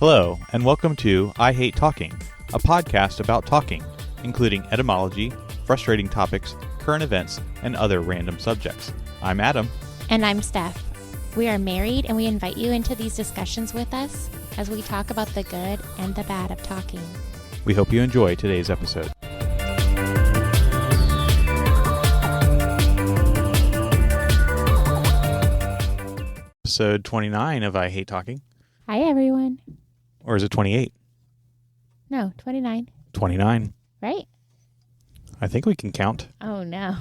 Hello, and welcome to I Hate Talking, a podcast about talking, including etymology, frustrating topics, current events, and other random subjects. I'm Adam. And I'm Steph. We are married, and we invite you into these discussions with us as we talk about the good and the bad of talking. We hope you enjoy today's episode. Episode 29 of I Hate Talking. Hi, everyone. Or is it 28? No, 29. 29. Right? I think we can count. Oh, no.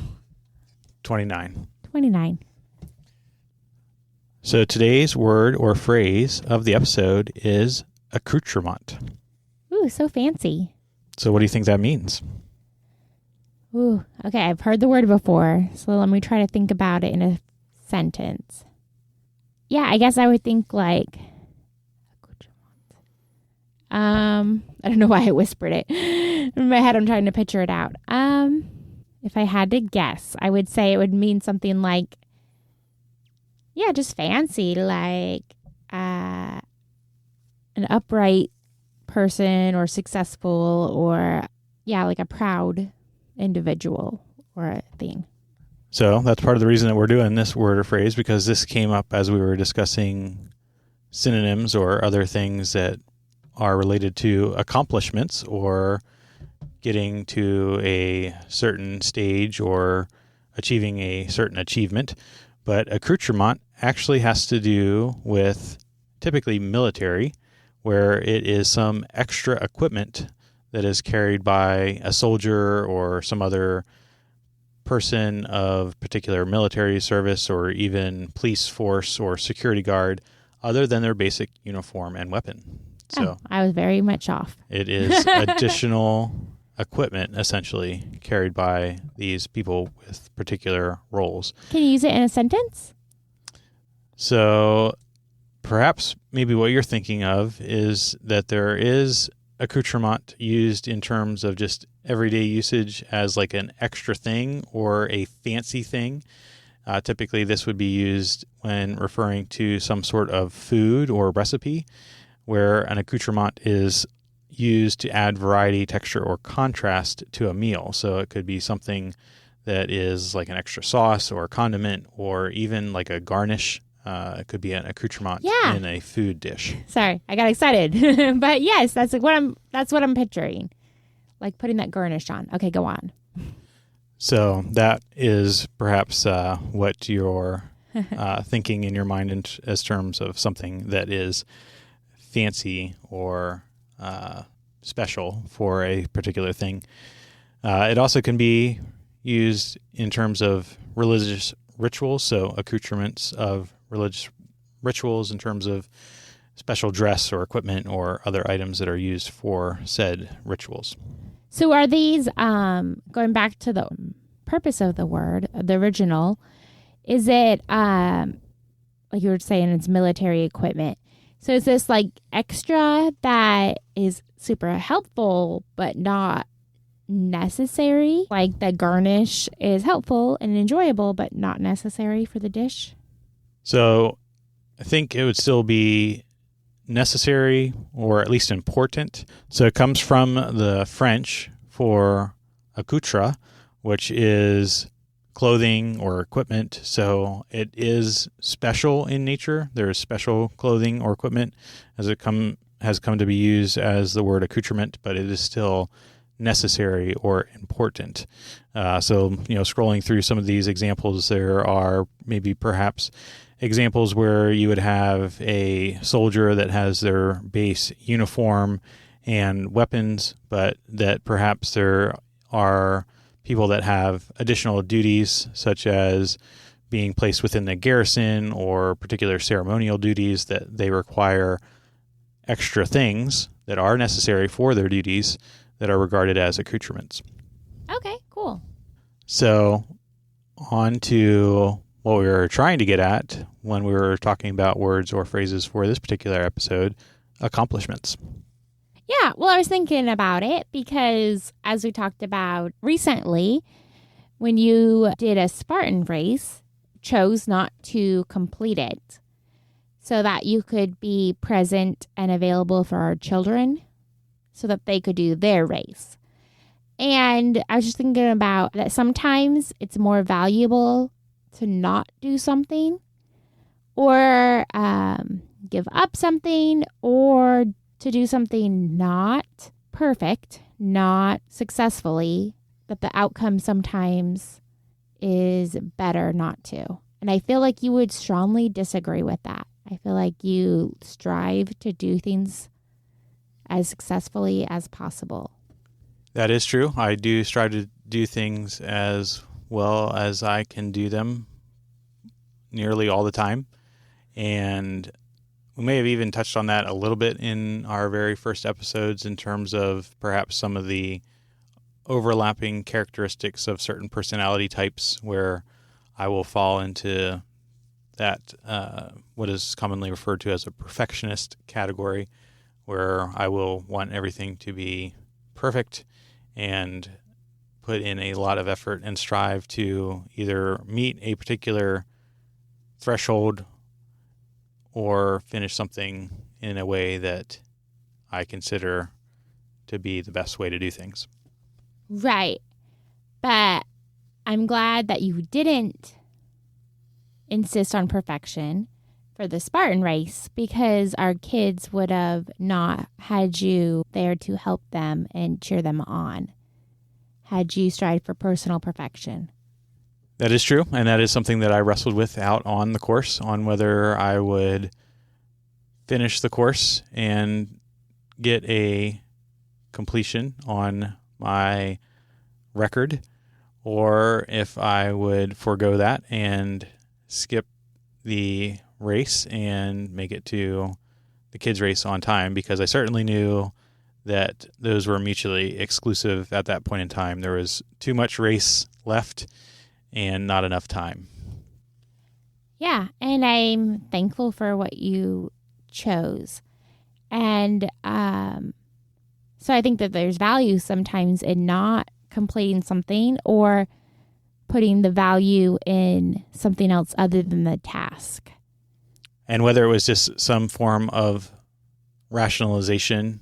29. 29. So today's word or phrase of the episode is accoutrement. Ooh, so fancy. So what do you think that means? Ooh, okay, I've heard the word before, so let me try to think about it in a sentence. Yeah, I guess I would think like, I don't know why I whispered it. In my head, I'm trying to picture it out. If I had to guess, I would say it would mean something like, yeah, just fancy, like an upright person or successful or, yeah, like a proud individual or a thing. So that's part of the reason that we're doing this word or phrase, because this came up as we were discussing synonyms or other things that are related to accomplishments or getting to a certain stage or achieving a certain achievement. But accoutrement actually has to do with typically military, where it is some extra equipment that is carried by a soldier or some other person of particular military service or even police force or security guard other than their basic uniform and weapon. So I was very much off. It is additional equipment essentially carried by these people with particular roles. Can you use it in a sentence? So perhaps maybe what you're thinking of is that there is accoutrement used in terms of just everyday usage as like an extra thing or a fancy thing. Typically, this would be used when referring to some sort of food or recipe, where an accoutrement is used to add variety, texture, or contrast to a meal. So it could be something that is like an extra sauce or a condiment or even like a garnish. It could be an accoutrement in a food dish. Sorry, I got excited. But yes, that's what I'm picturing. Like putting that garnish on. Okay, go on. So that is perhaps what you're thinking in your mind as terms of something that is fancy or special for a particular thing. It also can be used in terms of religious rituals, so accoutrements of religious rituals in terms of special dress or equipment or other items that are used for said rituals. So are these, going back to the purpose of the word, the original, is it, like you were saying, it's military equipment. So is this like extra that is super helpful but not necessary? Like the garnish is helpful and enjoyable but not necessary for the dish? So I think it would still be necessary or at least important. So it comes from the French for accoutre, which is clothing or equipment. So it is special in nature. There is special clothing or equipment has come to be used as the word accoutrement, but it is still necessary or important. So scrolling through some of these examples, there are maybe perhaps examples where you would have a soldier that has their base uniform and weapons, but that perhaps there are people that have additional duties, such as being placed within the garrison or particular ceremonial duties that they require extra things that are necessary for their duties that are regarded as accoutrements. Okay, cool. So on to what we were trying to get at when we were talking about words or phrases for this particular episode, accomplishments. Yeah, well, I was thinking about it because as we talked about recently, when you did a Spartan race, chose not to complete it. so that you could be present and available for our children so that they could do their race. And I was just thinking about that sometimes it's more valuable to not do something or give up something or to do something not perfect, not successfully, that the outcome sometimes is better not to. And I feel like you would strongly disagree with that. I feel like you strive to do things as successfully as possible. That is true. I do strive to do things as well as I can do them nearly all the time. And we may have even touched on that a little bit in our very first episodes in terms of perhaps some of the overlapping characteristics of certain personality types where I will fall into that, what is commonly referred to as a perfectionist category, where I will want everything to be perfect and put in a lot of effort and strive to either meet a particular threshold or finish something in a way that I consider to be the best way to do things. Right. But I'm glad that you didn't insist on perfection for the Spartan race, because our kids would have not had you there to help them and cheer them on had you strived for personal perfection. That is true, and that is something that I wrestled with out on the course, on whether I would finish the course and get a completion on my record, or if I would forego that and skip the race and make it to the kids' race on time, because I certainly knew that those were mutually exclusive at that point in time. There was too much race left and not enough time. Yeah, and I'm thankful for what you chose. And so I think that there's value sometimes in not completing something or putting the value in something else other than the task. And whether it was just some form of rationalization,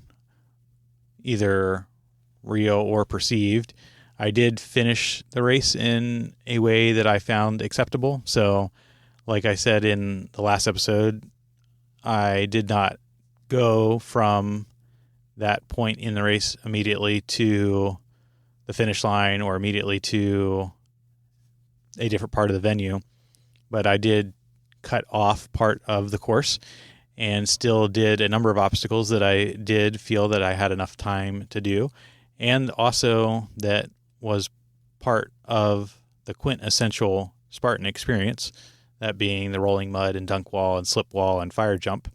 either real or perceived, I did finish the race in a way that I found acceptable. So, like I said in the last episode, I did not go from that point in the race immediately to the finish line or immediately to a different part of the venue, but I did cut off part of the course and still did a number of obstacles that I did feel that I had enough time to do, and also that was part of the quintessential Spartan experience, that being the rolling mud and dunk wall and slip wall and fire jump.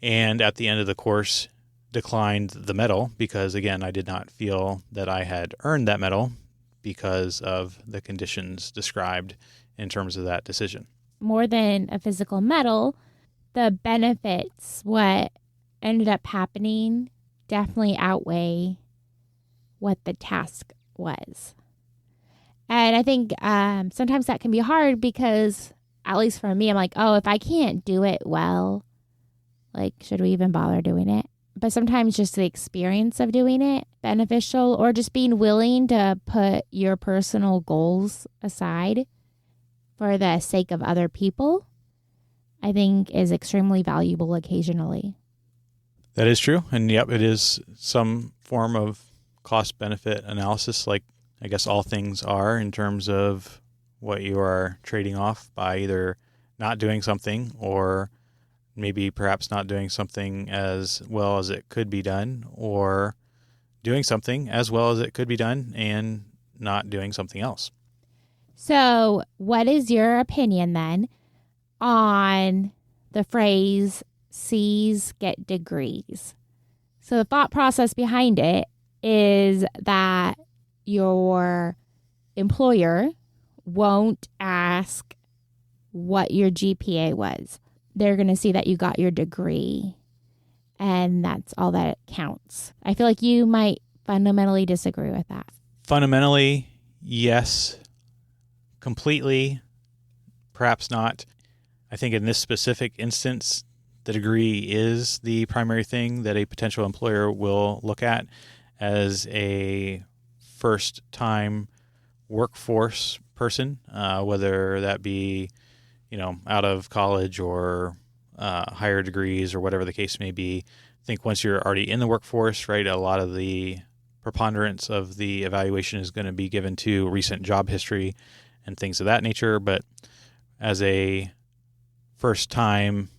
And at the end of the course, declined the medal because, again, I did not feel that I had earned that medal because of the conditions described in terms of that decision. More than a physical medal, the benefits, what ended up happening, definitely outweigh what the task was. And I think sometimes that can be hard because, at least for me, I'm like, oh, if I can't do it well, like, should we even bother doing it? But sometimes just the experience of doing it beneficial, or just being willing to put your personal goals aside for the sake of other people, I think is extremely valuable occasionally. That is true. And yep, it is some form of cost-benefit analysis, like I guess all things are, in terms of what you are trading off by either not doing something or maybe perhaps not doing something as well as it could be done, or doing something as well as it could be done and not doing something else. So what is your opinion then on the phrase C's get degrees? So the thought process behind it is that your employer won't ask what your GPA was. They're going to see that you got your degree, and that's all that counts. I feel like you might fundamentally disagree with that. Fundamentally, yes. Completely, perhaps not. I think in this specific instance, the degree is the primary thing that a potential employer will look at as a first-time workforce person, whether that be, out of college or higher degrees or whatever the case may be. I think once you're already in the workforce, right, a lot of the preponderance of the evaluation is going to be given to recent job history and things of that nature. But as a first-time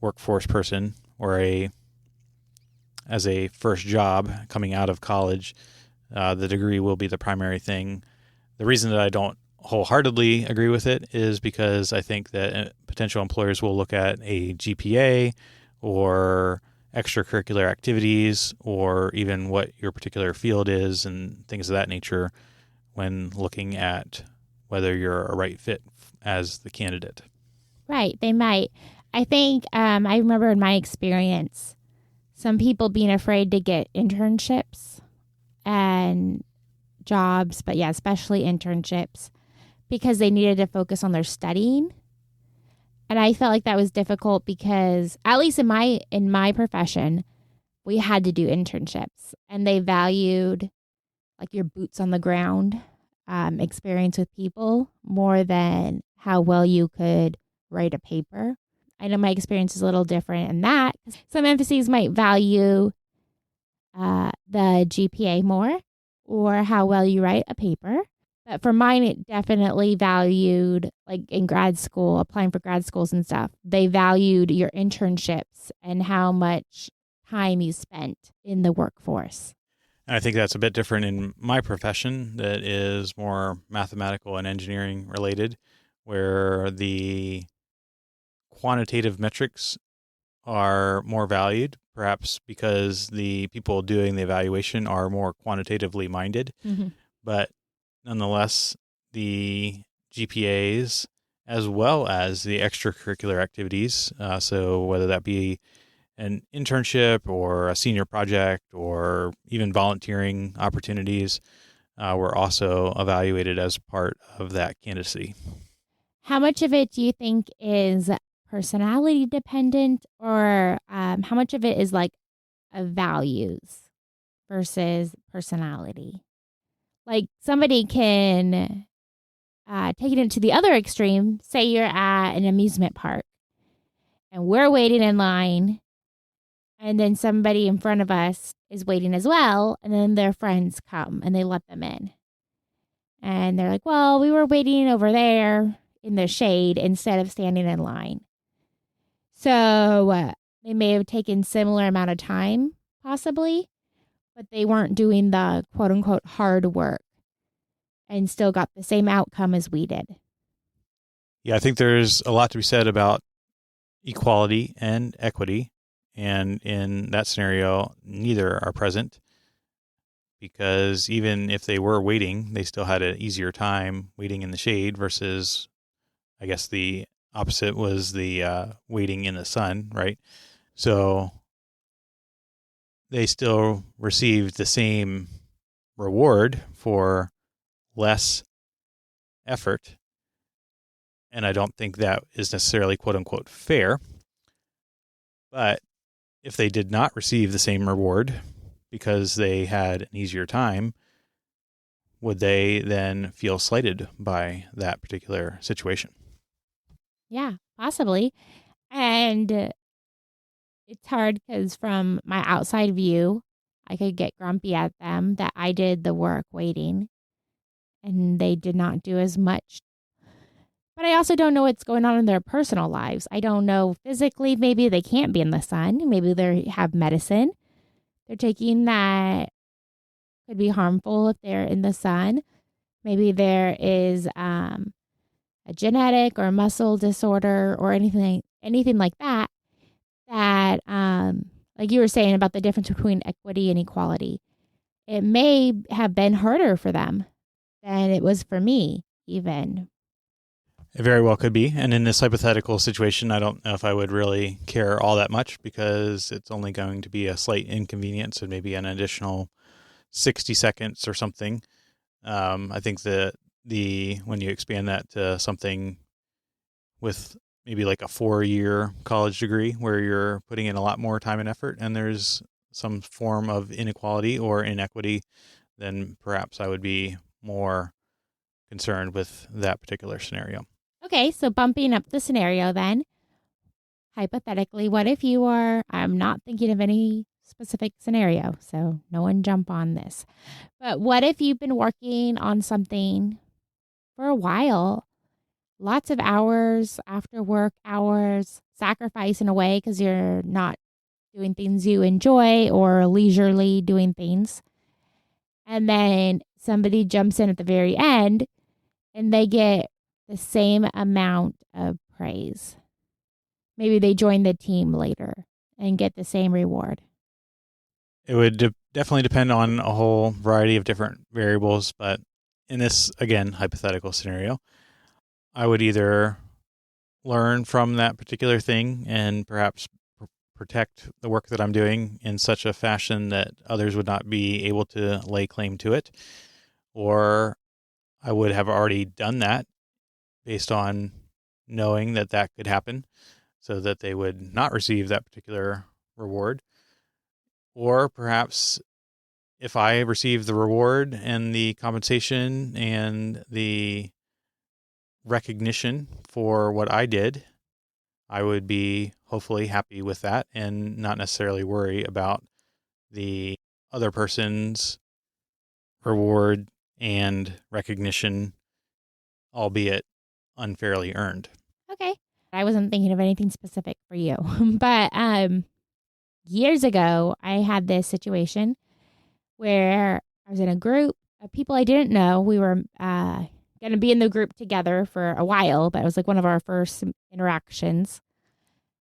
workforce person or as a first job coming out of college, the degree will be the primary thing. The reason that I don't wholeheartedly agree with it is because I think that potential employers will look at a GPA or extracurricular activities or even what your particular field is and things of that nature when looking at whether you're a right fit as the candidate. Right, they might. I think I remember in my experience, some people being afraid to get internships and jobs, but yeah, especially internships, because they needed to focus on their studying. And I felt like that was difficult because, at least in my profession, we had to do internships, and they valued like your boots on the ground experience with people more than how well you could write a paper. I know my experience is a little different in that. Some emphases might value the GPA more or how well you write a paper. But for mine, it definitely valued, like in grad school, applying for grad schools and stuff, they valued your internships and how much time you spent in the workforce. And I think that's a bit different in my profession that is more mathematical and engineering related, where the quantitative metrics are more valued, perhaps because the people doing the evaluation are more quantitatively minded. Mm-hmm. But nonetheless, the GPAs as well as the extracurricular activities, so whether that be an internship or a senior project or even volunteering opportunities, were also evaluated as part of that candidacy. How much of it do you think is personality dependent, or how much of it is like a values versus personality? Like somebody can take it into the other extreme. Say you're at an amusement park and we're waiting in line, and then somebody in front of us is waiting as well, and then their friends come and they let them in. And they're like, well, we were waiting over there in the shade instead of standing in line. So they may have taken similar amount of time, possibly, but they weren't doing the quote unquote hard work and still got the same outcome as we did. Yeah, I think there's a lot to be said about equality and equity. And in that scenario, neither are present because even if they were waiting, they still had an easier time waiting in the shade versus, I guess, the opposite was the waiting in the sun, right? So they still received the same reward for less effort. And I don't think that is necessarily quote unquote fair. But if they did not receive the same reward because they had an easier time, would they then feel slighted by that particular situation? Yeah, possibly. And it's hard because from my outside view, I could get grumpy at them that I did the work waiting and they did not do as much. But I also don't know what's going on in their personal lives. I don't know physically, maybe they can't be in the sun. Maybe they have medicine they're taking that could be harmful if they're in the sun. Maybe there is a genetic or muscle disorder or anything like that. That like you were saying about the difference between equity and equality, it may have been harder for them than it was for me, even. It very well could be. And in this hypothetical situation, I don't know if I would really care all that much because it's only going to be a slight inconvenience and maybe an additional 60 seconds or something. I think that when you expand that to something with maybe like a 4-year college degree where you're putting in a lot more time and effort and there's some form of inequality or inequity, then perhaps I would be more concerned with that particular scenario. Okay, so bumping up the scenario then, hypothetically, what if you are, I'm not thinking of any specific scenario, so no one jump on this. But what if you've been working on something for a while, lots of hours, after work hours, sacrifice in a way because you're not doing things you enjoy or leisurely doing things. And then somebody jumps in at the very end and they get the same amount of praise. Maybe they join the team later and get the same reward. It would definitely depend on a whole variety of different variables, but in this, again, hypothetical scenario, I would either learn from that particular thing and perhaps protect the work that I'm doing in such a fashion that others would not be able to lay claim to it, or I would have already done that based on knowing that that could happen so that they would not receive that particular reward. Or perhaps if I receive the reward and the compensation and the recognition for what I did, I would be hopefully happy with that and not necessarily worry about the other person's reward and recognition, albeit unfairly earned. Okay. I wasn't thinking of anything specific for you, but years ago, I had this situation where I was in a group of people I didn't know. We were going to be in the group together for a while, but it was like one of our first interactions.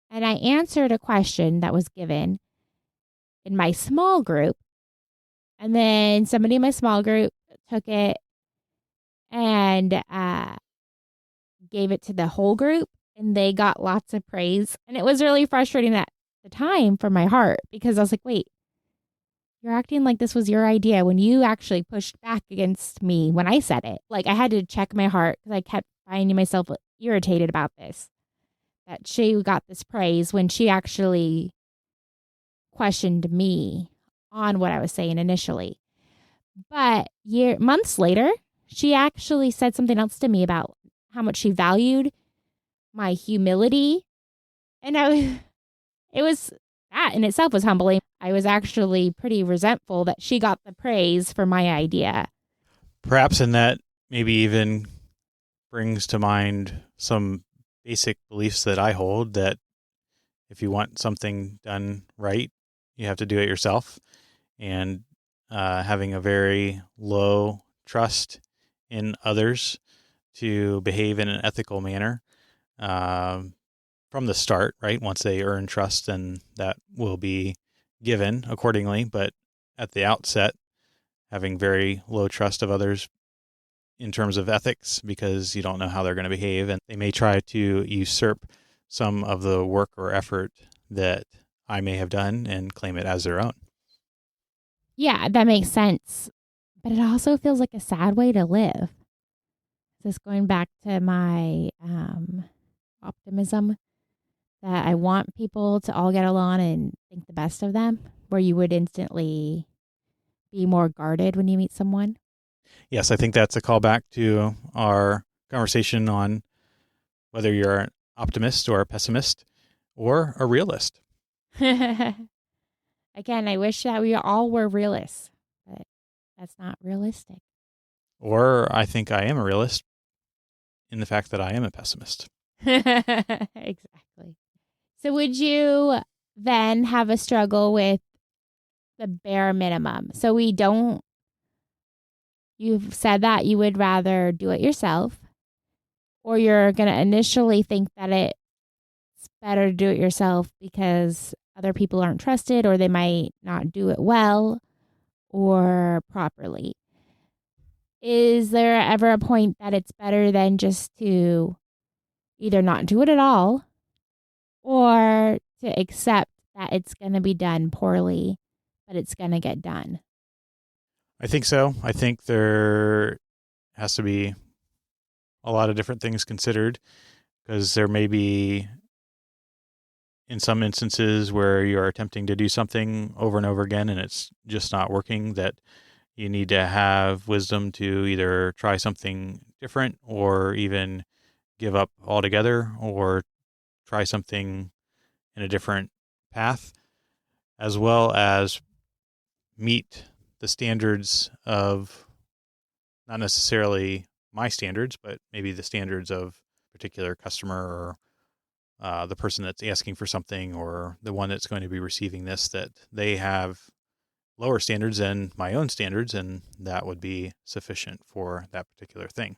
And I answered a question that was given in my small group. And then somebody in my small group took it and gave it to the whole group, and they got lots of praise. And it was really frustrating at the time for my heart because I was like, wait, you're acting like this was your idea when you actually pushed back against me when I said it. Like I had to check my heart because I kept finding myself irritated about this, that she got this praise when she actually questioned me on what I was saying initially. But months later, she actually said something else to me about how much she valued my humility. And it was, that in itself was humbling. I was actually pretty resentful that she got the praise for my idea. Perhaps in that maybe even brings to mind some basic beliefs that I hold, that if you want something done right, you have to do it yourself. And having a very low trust in others to behave in an ethical manner from the start, right? Once they earn trust, then that will be given accordingly. But at the outset, having very low trust of others in terms of ethics, because you don't know how they're going to behave, and they may try to usurp some of the work or effort that I may have done and claim it as their own. Yeah, that makes sense. But it also feels like a sad way to live. Just going back to my optimism that I want people to all get along and think the best of them, where you would instantly be more guarded when you meet someone. Yes, I think that's a callback to our conversation on whether you're an optimist or a pessimist or a realist. Again, I wish that we all were realists, but that's not realistic. Or I think I am a realist in the fact that I am a pessimist. Exactly. So would you then have a struggle with the bare minimum? So you've said that you would rather do it yourself, or you're going to initially think that it's better to do it yourself because other people aren't trusted, or they might not do it well or properly. Is there ever a point that it's better than just to either not do it at all or to accept that it's going to be done poorly, but it's going to get done? I think so. I think there has to be a lot of different things considered because there may be, in some instances, where you're attempting to do something over and over again and it's just not working, that you need to have wisdom to either try something different or even give up altogether or try something in a different path, as well as meet the standards of not necessarily my standards, but maybe the standards of a particular customer or the person that's asking for something or the one that's going to be receiving this, that they have lower standards than my own standards, and that would be sufficient for that particular thing.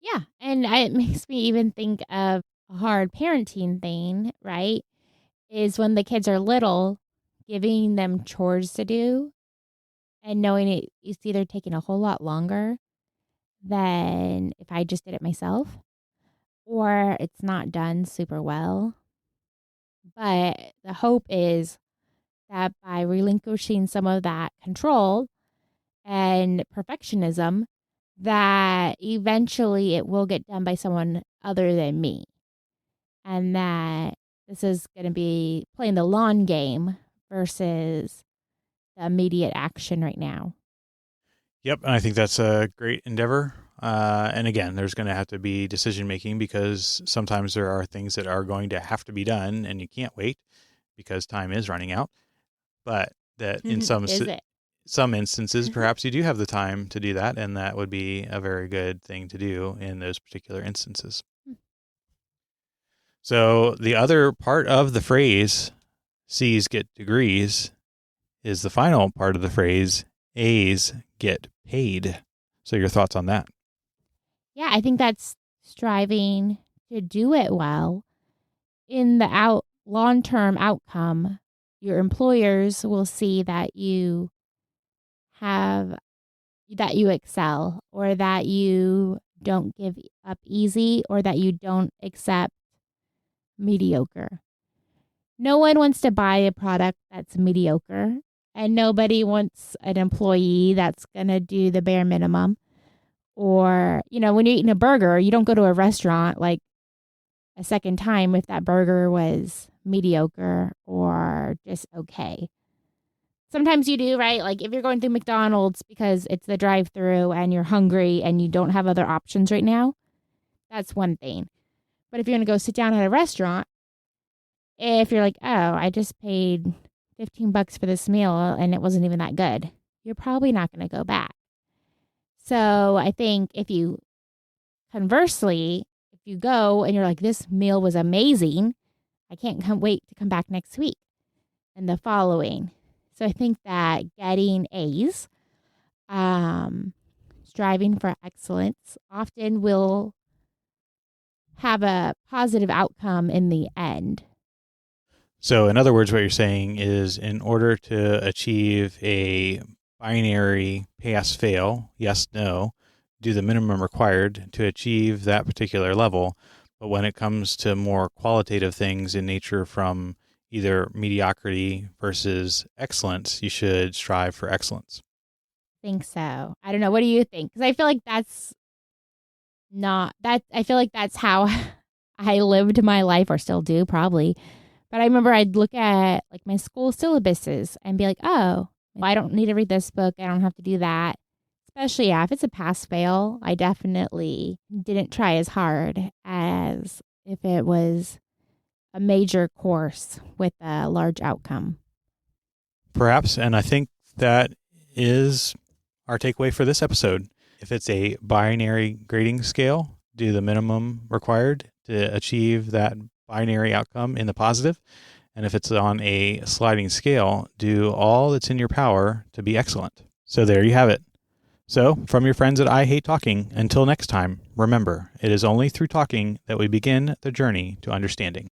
Yeah. And it makes me even think of a hard parenting thing, right? Is when the kids are little, giving them chores to do and knowing it's either taking a whole lot longer than if I just did it myself, or it's not done super well. But the hope is that by relinquishing some of that control and perfectionism, that eventually it will get done by someone other than me. And that this is going to be playing the long game versus the immediate action right now. Yep, and I think that's a great endeavor. And again, there's going to have to be decision making because sometimes there are things that are going to have to be done and you can't wait because time is running out. But that in some instances, perhaps you do have the time to do that, and that would be a very good thing to do in those particular instances. So the other part of the phrase, C's get degrees, is the final part of the phrase, A's get paid. So your thoughts on that? Yeah, I think that's striving to do it well. In the long-term outcome, your employers will see that you excel, or that you don't give up easy, or that you don't accept mediocre. No one wants to buy a product that's mediocre, and nobody wants an employee that's going to do the bare minimum. Or, when you're eating a burger, you don't go to a restaurant like a second time if that burger was mediocre or just okay. Sometimes you do, right? Like if you're going through McDonald's because it's the drive-through and you're hungry and you don't have other options right now, that's one thing. But if you're going to go sit down at a restaurant, if you're like, oh, I just paid $15 for this meal and it wasn't even that good, you're probably not going to go back. So I think conversely, if you go and you're like, this meal was amazing, I can't wait to come back next week and the following. So I think that getting A's, striving for excellence, often will have a positive outcome in the end. So in other words, what you're saying is in order to achieve a binary pass-fail, yes, no, do the minimum required to achieve that particular level. But when it comes to more qualitative things in nature from either mediocrity versus excellence, you should strive for excellence. I think so. I don't know. What do you think? Because I feel like that's how I lived my life, or still do probably. But I remember I'd look at like my school syllabuses and be like, oh, I don't need to read this book. I don't have to do that. Especially if it's a pass-fail, I definitely didn't try as hard as if it was a major course with a large outcome. Perhaps, and I think that is our takeaway for this episode. If it's a binary grading scale, do the minimum required to achieve that binary outcome in the positive. And if it's on a sliding scale, do all that's in your power to be excellent. So there you have it. So, from your friends at I Hate Talking, until next time, remember, it is only through talking that we begin the journey to understanding.